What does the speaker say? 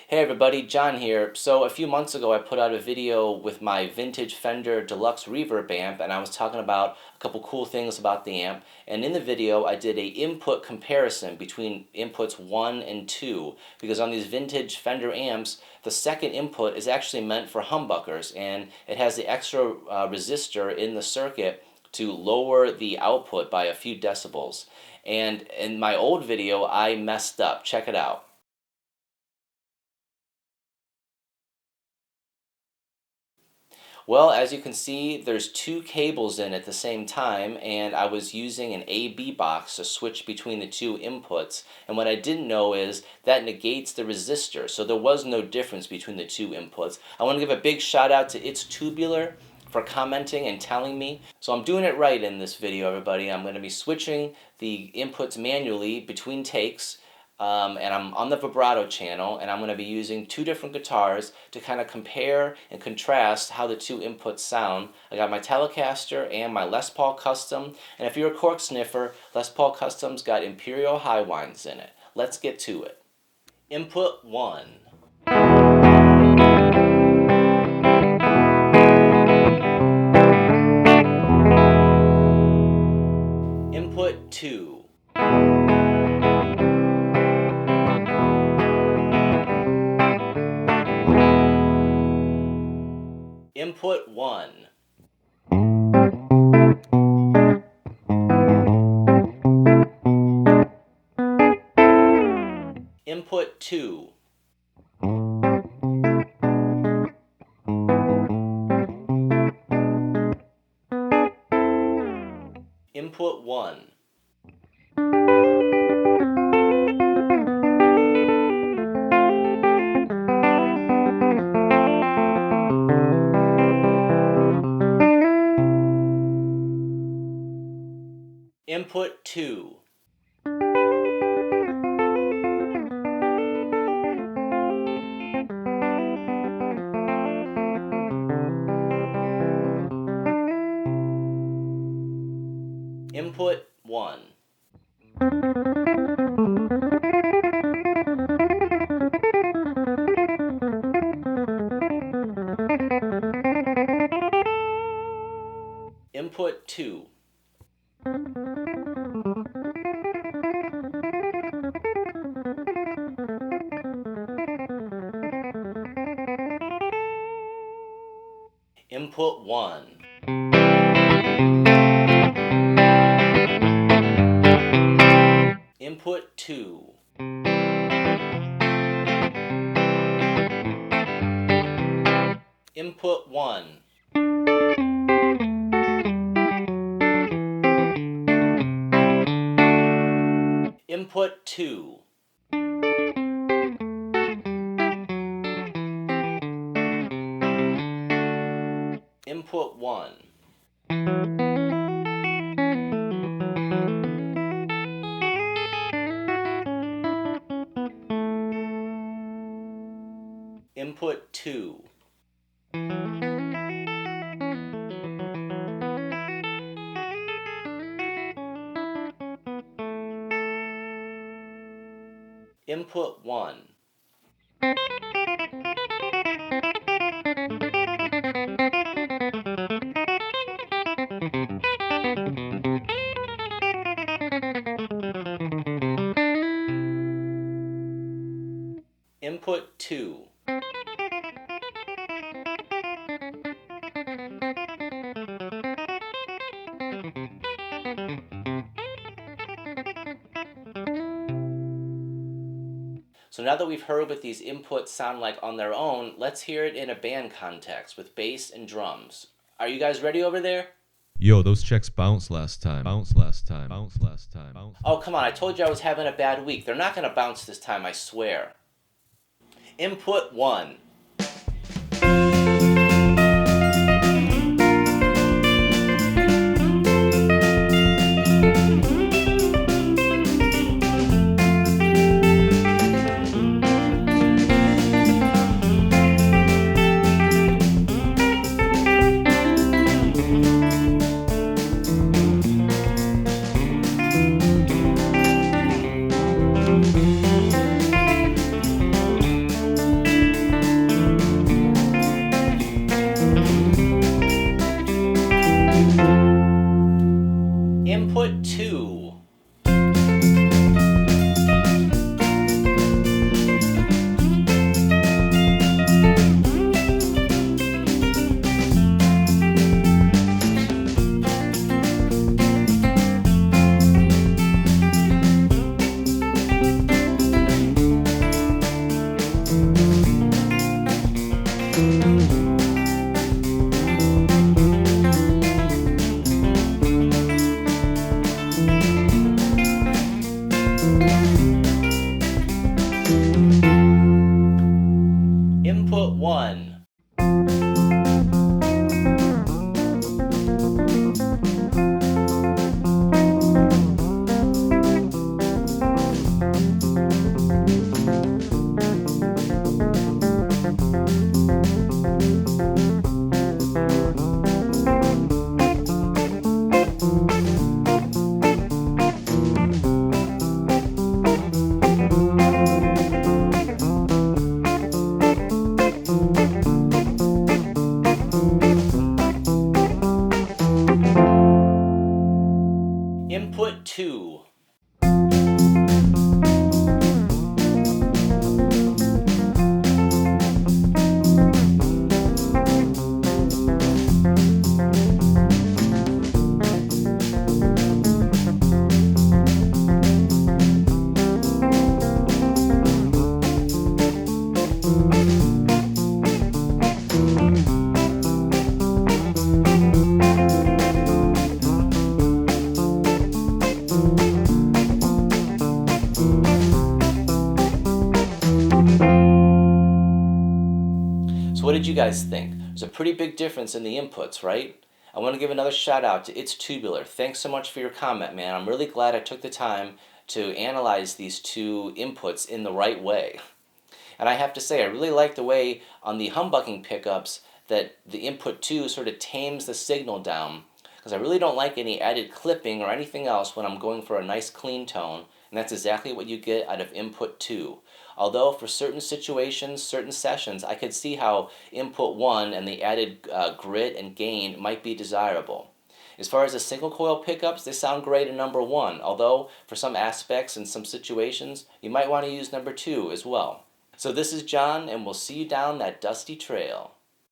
Hey everybody, John here. So a few months ago I put out a video with my vintage Fender Deluxe Reverb amp, and I was talking about a couple cool things about the amp. And in the video I did a input comparison between inputs 1 and 2, because on these vintage Fender amps the second input is actually meant for humbuckers, and it has the extra resistor in the circuit to lower the output by a few decibels. And in my old video I messed up. Check it out. Well, as you can see, there's two cables in at the same time, and I was using an A-B box to switch between the two inputs. And what I didn't know is that negates the resistor, so there was no difference between the two inputs. I want to give a big shout out to It's Tubular for commenting and telling me. So I'm doing it right in this video, everybody. I'm going to be switching the inputs manually between takes. And I'm on the vibrato channel, and I'm going to be using two different guitars to kind of compare and contrast how the two inputs sound. I got my Telecaster and my Les Paul Custom, and if you're a cork sniffer, Les Paul Custom's got Imperial high winds in it. Let's get to it. Input 1. Input 2. Input 1. Input 2. Input 1. Input 2. Input 1. Input 2. Input 1. Input 2. Input 1. Input 2. Input 1. Input 2. Input 1. Input 2. So now that we've heard what these inputs sound like on their own, let's hear it in a band context with bass and drums. Are you guys ready over there? Yo, those checks bounced last time. Bounced last time. Bounced last time. Bounced. Oh, come on, I told you I was having a bad week. They're not going to bounce this time, I swear. Input 1. Input 1. Input 2. So what did you guys think? There's a pretty big difference in the inputs, right? I want to give another shout out to It's Tubular. Thanks so much for your comment, man. I'm really glad I took the time to analyze these two inputs in the right way. And I have to say, I really like the way on the humbucking pickups that the input 2 sort of tames the signal down, because I really don't like any added clipping or anything else when I'm going for a nice clean tone, and that's exactly what you get out of input 2. Although for certain situations, certain sessions, I could see how input 1 and the added grit and gain might be desirable. As far as the single coil pickups, they sound great in number 1, although for some aspects and some situations, you might want to use number 2 as well. So this is John, and we'll see you down that dusty trail.